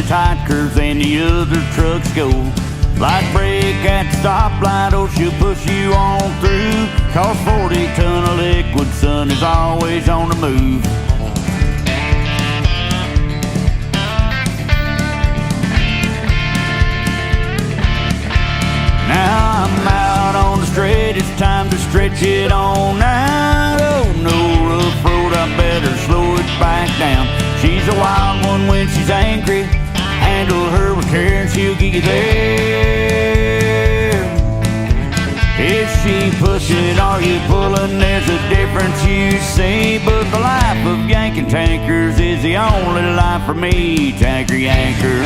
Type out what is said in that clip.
tight curves than the other trucks go. Light brake at the stoplight, or she'll push you on through. 'Cause 40-ton of liquid, son, is always on the move. Now I'm out on the straight, it's time to stretch it on out. Oh no, rough road, I better slow it back down. She's a wild one when she's angry. Handle her with care and she'll get you there. Is she pushing, are you pulling? There's a difference you see. But the life of yanking tankers is the only life for me, tanker yanker.